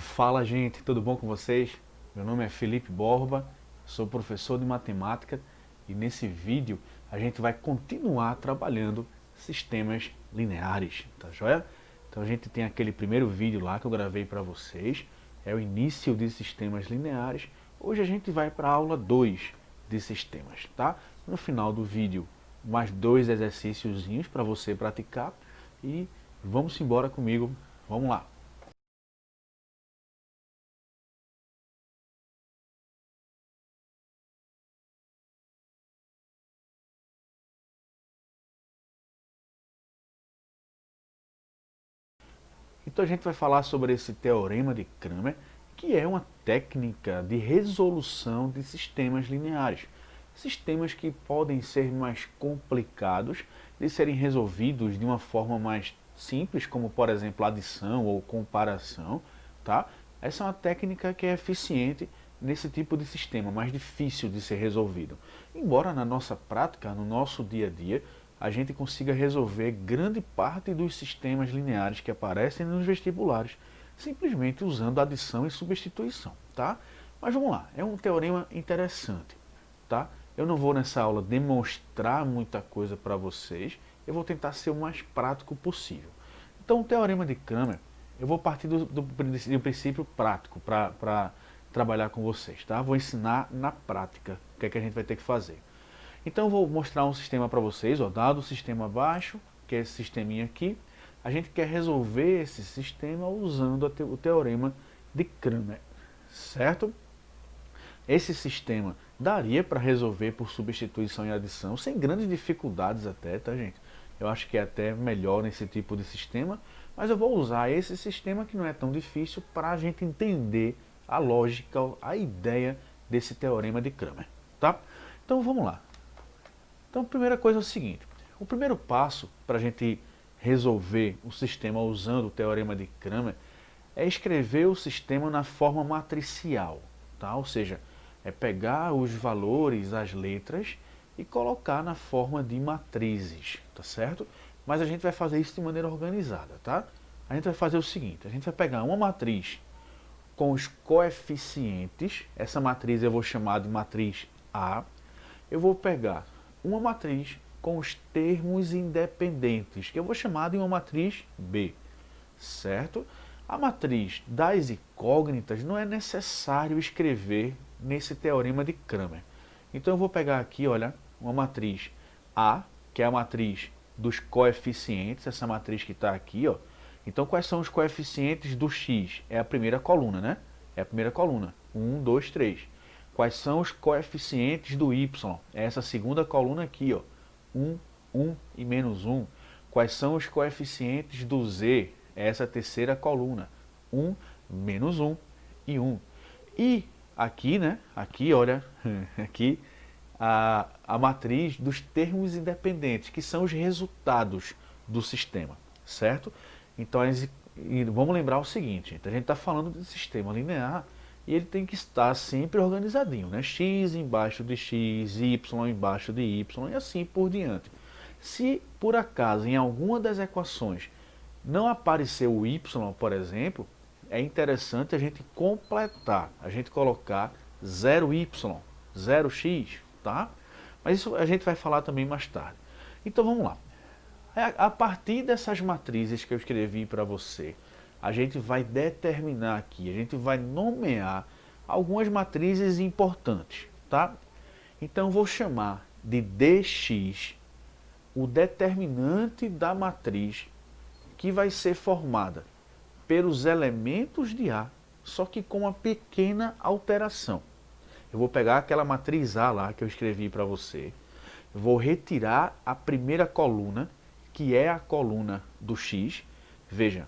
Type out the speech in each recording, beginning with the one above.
Fala, gente, tudo bom com vocês? Meu nome é Felipe Borba, sou professor de matemática e nesse vídeo a gente vai continuar trabalhando sistemas lineares, tá joia? Então a gente tem aquele primeiro vídeo lá que eu gravei para vocês, é o início de sistemas lineares. Hoje a gente vai para a aula 2 de sistemas, tá? No final do vídeo, mais dois exercíciozinhos para você praticar e vamos embora comigo, vamos lá. Então a gente vai falar sobre esse teorema de Cramer, que é uma técnica de resolução de sistemas lineares. Sistemas que podem ser mais complicados de serem resolvidos de uma forma mais simples, como por exemplo adição ou comparação, tá? Essa é uma técnica que é eficiente nesse tipo de sistema, mais difícil de ser resolvido. Embora na nossa prática, no nosso dia a dia, a gente consiga resolver grande parte dos sistemas lineares que aparecem nos vestibulares, simplesmente usando adição e substituição, tá? Mas vamos lá, é um teorema interessante, tá? Eu não vou nessa aula demonstrar muita coisa para vocês, eu vou tentar ser o mais prático possível. Então o teorema de Cramer, eu vou partir do princípio prático para trabalhar com vocês, tá? Vou ensinar na prática o que é que a gente vai ter que fazer. Então eu vou mostrar um sistema para vocês, ó, dado o sistema abaixo, que é esse sisteminha aqui, a gente quer resolver esse sistema usando o teorema de Cramer, certo? Esse sistema daria para resolver por substituição e adição, sem grandes dificuldades até, tá gente? Eu acho que é até melhor nesse tipo de sistema, mas eu vou usar esse sistema que não é tão difícil para a gente entender a lógica, a ideia desse teorema de Cramer, tá? Então vamos lá. Então a primeira coisa é o seguinte, o primeiro passo para a gente resolver o sistema usando o teorema de Cramer é escrever o sistema na forma matricial, tá? Ou seja, é pegar os valores, as letras e colocar na forma de matrizes, tá certo? Mas a gente vai fazer isso de maneira organizada, tá? A gente vai fazer o seguinte, a gente vai pegar uma matriz com os coeficientes, essa matriz eu vou chamar de matriz A, eu vou pegar uma matriz com os termos independentes, que eu vou chamar de uma matriz B, certo? A matriz das incógnitas não é necessário escrever nesse teorema de Cramer. Então eu vou pegar aqui, olha, uma matriz A, que é a matriz dos coeficientes, essa matriz que está aqui, ó. Então quais são os coeficientes do x? É a primeira coluna, né? É a primeira coluna. 1, 2, 3. Quais são os coeficientes do y? É essa segunda coluna aqui, ó. 1, 1 e menos 1. Quais são os coeficientes do z? É essa terceira coluna. 1, menos 1 e 1. E aqui, né? Aqui, olha, aqui a matriz dos termos independentes, que são os resultados do sistema, certo? Então, vamos lembrar o seguinte, a gente está falando de sistema linear e ele tem que estar sempre organizadinho, né? X embaixo de x, y embaixo de y e assim por diante. Se por acaso em alguma das equações não aparecer o y, por exemplo, é interessante a gente completar, a gente colocar 0y, 0x, tá? Mas isso a gente vai falar também mais tarde. Então vamos lá. A partir dessas matrizes que eu escrevi para você, a gente vai determinar aqui, a gente vai nomear algumas matrizes importantes, tá? Então eu vou chamar de dx o determinante da matriz que vai ser formada pelos elementos de A, só que com uma pequena alteração. Eu vou pegar aquela matriz A lá que eu escrevi para você, vou retirar a primeira coluna, que é a coluna do x, veja,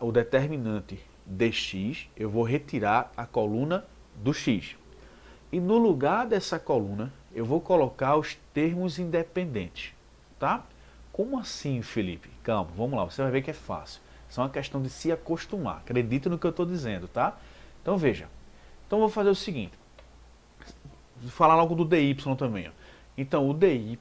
o determinante dx, eu vou retirar a coluna do x. E no lugar dessa coluna, eu vou colocar os termos independentes, tá? Como assim, Felipe? Calma, vamos lá, você vai ver que é fácil. Isso é uma questão de se acostumar, acredita no que eu estou dizendo, tá? Então veja, então eu vou fazer o seguinte, vou falar logo do dy também, ó. Então o dy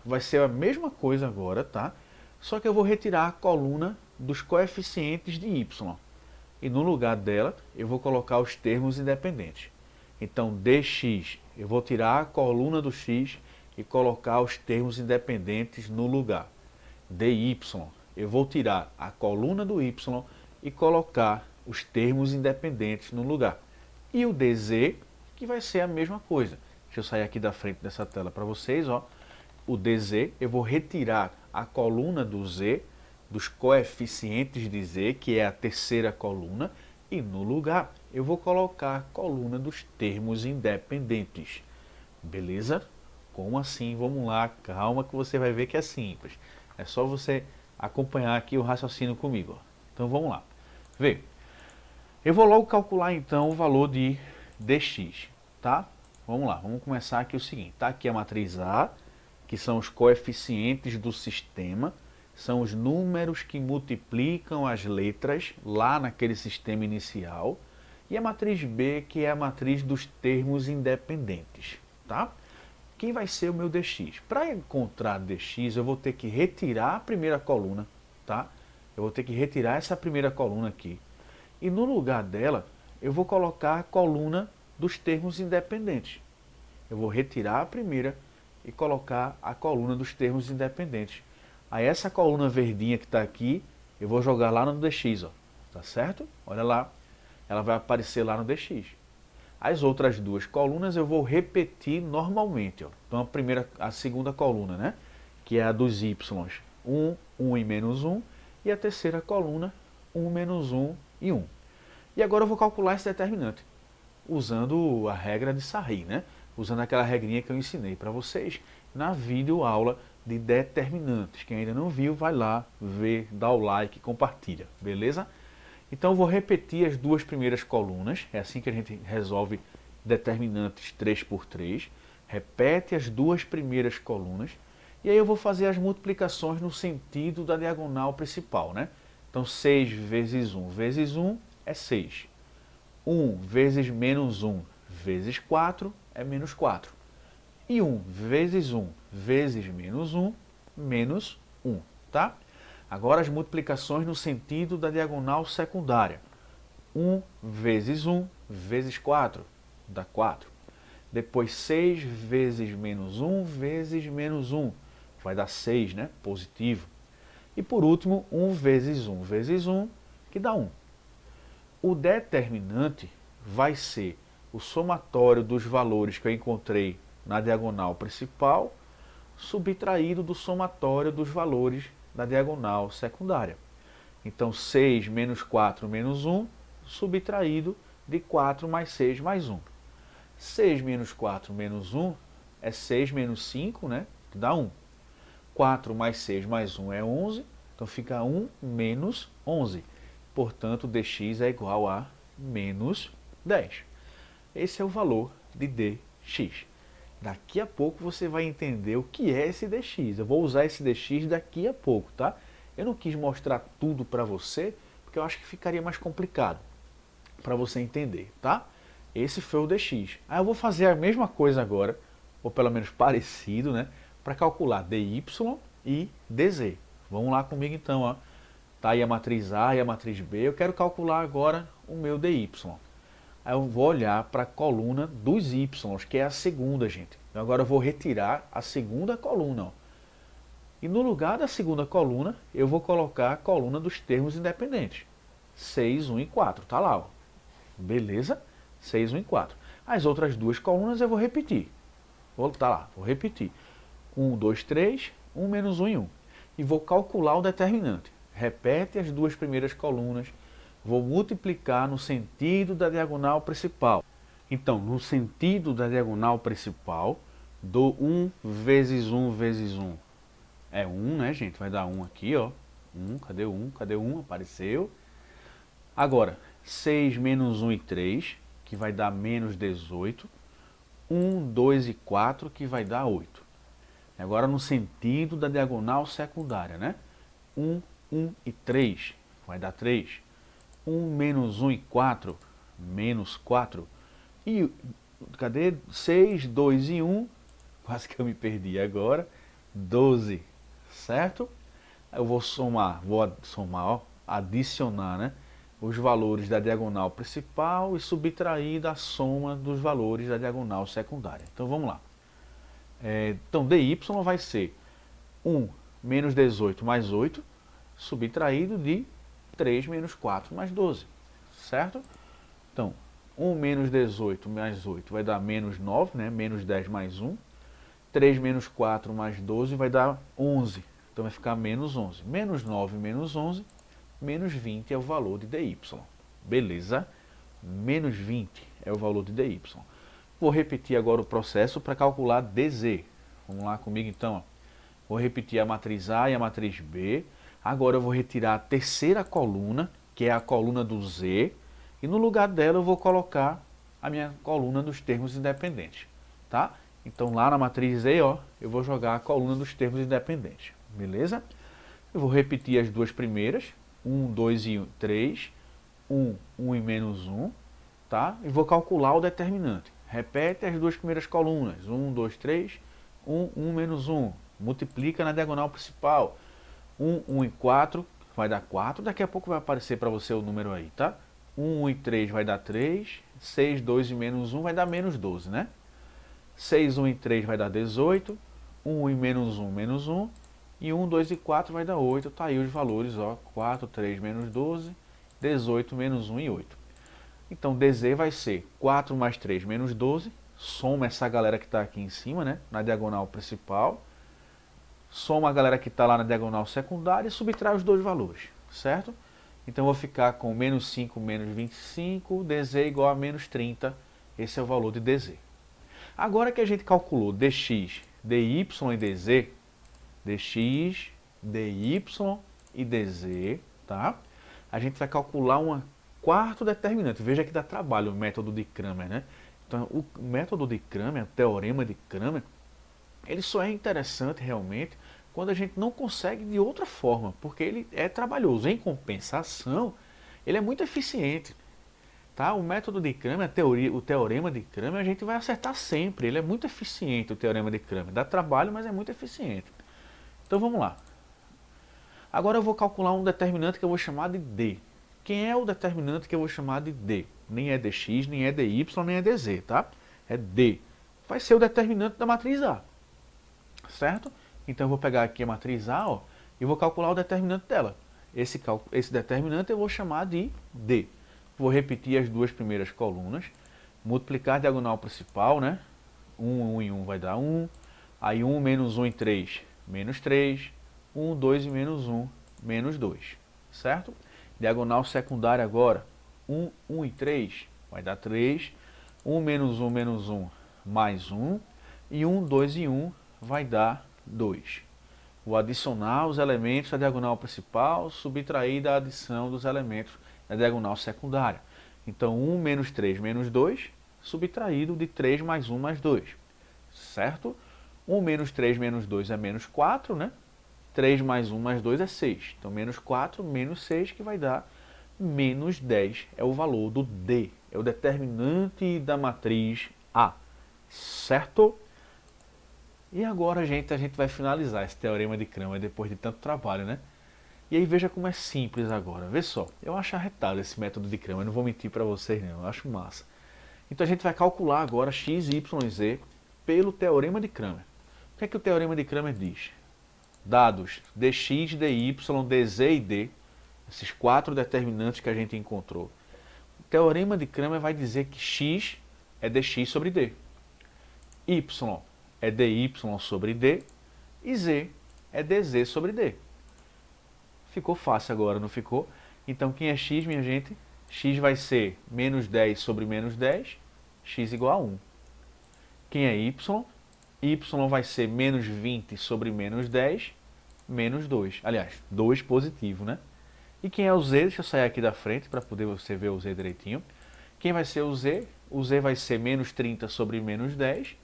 vai ser a mesma coisa agora, tá? Só que eu vou retirar a coluna dos coeficientes de y. e no lugar dela eu vou colocar os termos independentes. Então, dx, eu vou tirar a coluna do x e colocar os termos independentes no lugar. dy, eu vou tirar a coluna do y e colocar os termos independentes no lugar. E o dz, que vai ser a mesma coisa. Deixa eu sair aqui da frente dessa tela para vocês. Ó. O dz, eu vou retirar a coluna do z, dos coeficientes de z, que é a terceira coluna, e no lugar eu vou colocar a coluna dos termos independentes. Beleza? Como assim? Vamos lá, calma que você vai ver que é simples. É só você acompanhar aqui o raciocínio comigo. Ó. Então vamos lá. Vê, eu vou logo calcular então o valor de dx, tá? Vamos lá, vamos começar aqui o seguinte. Tá aqui a matriz A, que são os coeficientes do sistema, são os números que multiplicam as letras lá naquele sistema inicial, e a matriz B, que é a matriz dos termos independentes, tá? Quem vai ser o meu dx? Para encontrar dx, eu vou ter que retirar a primeira coluna, tá? Eu vou ter que retirar essa primeira coluna aqui. E no lugar dela, eu vou colocar a coluna dos termos independentes. Eu vou retirar a primeira e colocar a coluna dos termos independentes. Aí essa coluna verdinha que está aqui, eu vou jogar lá no dx, ó. Tá certo? Olha lá, ela vai aparecer lá no dx. As outras duas colunas eu vou repetir normalmente. Ó. Então a segunda coluna, né? Que é a dos y, 1, 1 e menos 1. E a terceira coluna, 1 menos 1 e 1. E agora eu vou calcular esse determinante, usando a regra de Sarri, né? Usando aquela regrinha que eu ensinei para vocês na videoaula de determinantes. Quem ainda não viu, vai lá ver, dá o like, compartilha, beleza? Então eu vou repetir as duas primeiras colunas, é assim que a gente resolve determinantes 3 por 3. Repete as duas primeiras colunas e aí eu vou fazer as multiplicações no sentido da diagonal principal, né? Então 6 vezes 1 vezes 1 é 6. 1 vezes menos 1 vezes 4 é menos 4. E 1 vezes 1 vezes menos 1, menos 1, tá? Agora as multiplicações no sentido da diagonal secundária. 1 vezes 1 vezes 4 dá 4. Depois 6 vezes menos 1 vezes menos 1 vai dar 6, né? Positivo. E por último, 1 vezes 1 vezes 1, que dá 1. O determinante vai ser o somatório dos valores que eu encontrei na diagonal principal, subtraído do somatório dos valores da diagonal secundária. Então, 6 menos 4 menos 1, subtraído de 4 mais 6 mais 1. 6 menos 4 menos 1 é 6 menos 5, né? Que dá 1. 4 mais 6 mais 1 é 11, então fica 1 menos 11. Portanto, dx é igual a menos 10. Esse é o valor de dx. Daqui a pouco você vai entender o que é esse dx. Eu vou usar esse dx daqui a pouco, tá? Eu não quis mostrar tudo para você, porque eu acho que ficaria mais complicado para você entender, tá? Esse foi o dx. Aí eu vou fazer a mesma coisa agora, ou pelo menos parecido, né? Para calcular dy e dz. Vamos lá comigo então, ó. Tá aí a matriz A e a matriz B. Eu quero calcular agora o meu dy. Aí eu vou olhar para a coluna dos y, que é a segunda, gente. Então agora eu vou retirar a segunda coluna. Ó. E no lugar da segunda coluna, eu vou colocar a coluna dos termos independentes. 6, 1 e 4. Tá lá, ó. Beleza? 6, 1 e 4. As outras duas colunas eu vou repetir. Tá lá, vou repetir. 1, 2, 3, 1 menos 1 e 1. E vou calcular o determinante. Repete as duas primeiras colunas. Vou multiplicar no sentido da diagonal principal. Então, no sentido da diagonal principal, dou 1 vezes 1 vezes 1. É 1, né, gente? Vai dar 1 aqui, ó. 1, cadê o 1? Cadê o 1? Apareceu. Agora, 6 menos 1 e 3, que vai dar menos 18. 1, 2 e 4, que vai dar 8. Agora, no sentido da diagonal secundária, né? 1, 1 e 3, vai dar 3. 1 menos 1 e 4, menos 4. E cadê? 6, 2 e 1, quase que eu me perdi agora, 12, certo? Eu vou somar, ó, adicionar, né? os valores da diagonal principal e subtrair da soma dos valores da diagonal secundária. Então vamos lá. Então dy vai ser 1 menos 18 mais 8, subtraído de 3 menos 4 mais 12, certo? Então, 1 menos 18 mais 8 vai dar menos 9, né? Menos 10 mais 1. 3 menos 4 mais 12 vai dar 11. Então vai ficar menos 11. Menos 9 menos 11, menos 20 é o valor de dy. Beleza? Menos 20 é o valor de dy. Vou repetir agora o processo para calcular dz. Vamos lá comigo então. Vou repetir a matriz A e a matriz B. Agora eu vou retirar a terceira coluna, que é a coluna do z, e no lugar dela eu vou colocar a minha coluna dos termos independentes, tá? Então lá na matriz E, ó, eu vou jogar a coluna dos termos independentes, beleza? Eu vou repetir as duas primeiras, 1, 2 e 3, 1, 1 e menos 1, tá? E vou calcular o determinante. Repete as duas primeiras colunas, 1, 2, 3, 1, 1 menos 1. Multiplica na diagonal principal. 1, 1 e 4 vai dar 4. Daqui a pouco vai aparecer para você o número aí, tá? 1, 1 e 3 vai dar 3. 6, 2 e menos 1 vai dar menos 12, né? 6, 1 e 3 vai dar 18. 1 e menos 1, menos 1. E 1, 2 e 4 vai dar 8. Tá aí os valores, ó. 4, 3 menos 12. 18 menos 1 e 8. Então, dz vai ser 4 mais 3 menos 12. Soma essa galera que está aqui em cima, né? Na diagonal principal. Soma a galera que está lá na diagonal secundária e subtrai os dois valores, certo? Então eu vou ficar com menos 5 menos 25, dz igual a menos 30. Esse é o valor de dz. Agora que a gente calculou dx, dy e dz, dx, dy e dz, tá? A gente vai calcular um quarto determinante. Veja que dá trabalho o método de Cramer, né? Então o método de Cramer, o teorema de Cramer, ele só é interessante realmente quando a gente não consegue de outra forma, porque ele é trabalhoso. Em compensação, ele é muito eficiente. Tá? O método de Cramer, o teorema de Cramer, a gente vai acertar sempre. Ele é muito eficiente, o teorema de Cramer. Dá trabalho, mas é muito eficiente. Então vamos lá. Agora eu vou calcular um determinante que eu vou chamar de D. Quem é o determinante que eu vou chamar de D? Nem é dx, nem é dy, nem é dz, tá? É D. Vai ser o determinante da matriz A. Certo? Então eu vou pegar aqui a matriz A, ó, e vou calcular o determinante dela. Esse determinante eu vou chamar de D. Vou repetir as duas primeiras colunas, multiplicar a diagonal principal, né? 1 em 1 vai dar 1, aí 1 menos 1 em 3, menos 3, 1, 2 e menos 1, menos 2, certo? Diagonal secundária agora, 1, 1 e 3 vai dar 3, 1 menos 1, mais 1, e 1, 2 e 1 vai dar 2. Vou adicionar os elementos da diagonal principal, subtrair da adição dos elementos da diagonal secundária. Então 1 menos 3 menos 2, subtraído de 3 mais 1 mais 2. Certo? 1 menos 3 menos 2 é menos 4, né? 3 mais 1 mais 2 é 6. Então menos 4 menos 6 que vai dar menos 10. É o valor do D. É o determinante da matriz A. Certo? E agora, gente, a gente vai finalizar esse teorema de Cramer depois de tanto trabalho, né? E aí veja como é simples agora. Vê só, eu acho arretado esse método de Cramer, não vou mentir para vocês não, eu acho massa. Então a gente vai calcular agora x, y, z pelo teorema de Cramer. O que é que o teorema de Cramer diz? Dados dx, dy, dz e d, esses quatro determinantes que a gente encontrou. O teorema de Cramer vai dizer que x é dx sobre d, y é dy sobre d e z é dz sobre d. Ficou fácil agora, não ficou? Então quem é x, minha gente? X vai ser menos 10 sobre menos 10, x igual a 1. Quem é y? Y vai ser menos 20 sobre menos 10, menos 2. Aliás, 2 positivo, né? E quem é o z? Deixa eu sair aqui da frente para poder você ver o z direitinho. Quem vai ser o z? O z vai ser menos 30 sobre menos 10,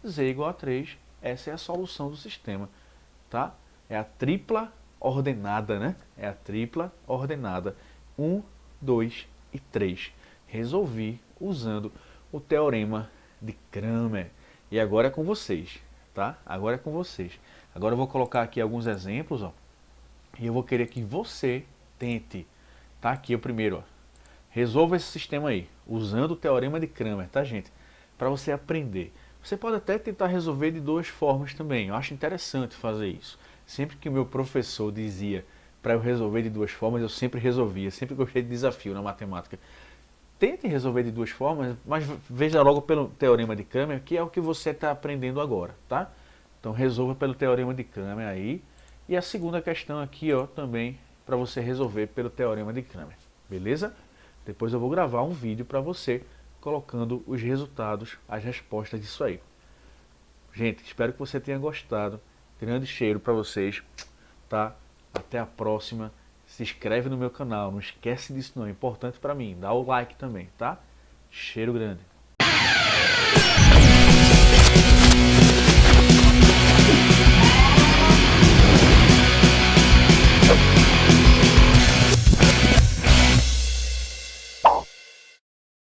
z igual a 3. Essa é a solução do sistema, tá? É a tripla ordenada, né? É a tripla ordenada. 1, 2 e 3. Resolvi usando o teorema de Cramer. E agora é com vocês, tá? Agora é com vocês. Agora eu vou colocar aqui alguns exemplos, ó. E eu vou querer que você tente. Tá aqui o primeiro, ó. Resolva esse sistema aí, usando o Teorema de Cramer, tá, gente? Para você aprender. Você pode até tentar resolver de duas formas também. Eu acho interessante fazer isso. Sempre que o meu professor dizia para eu resolver de duas formas, eu sempre resolvia. Sempre gostei de desafio na matemática. Tente resolver de duas formas, mas veja logo pelo Teorema de Cramer, que é o que você está aprendendo agora, tá? Então resolva pelo Teorema de Cramer aí. E a segunda questão aqui, ó, também para você resolver pelo Teorema de Cramer. Beleza? Depois eu vou gravar um vídeo para você colocando os resultados, as respostas disso aí. Gente, espero que você tenha gostado. Grande cheiro para vocês, tá? Até a próxima. Se inscreve no meu canal, não esquece disso não, é importante para mim. Dá o like também, tá? Cheiro grande.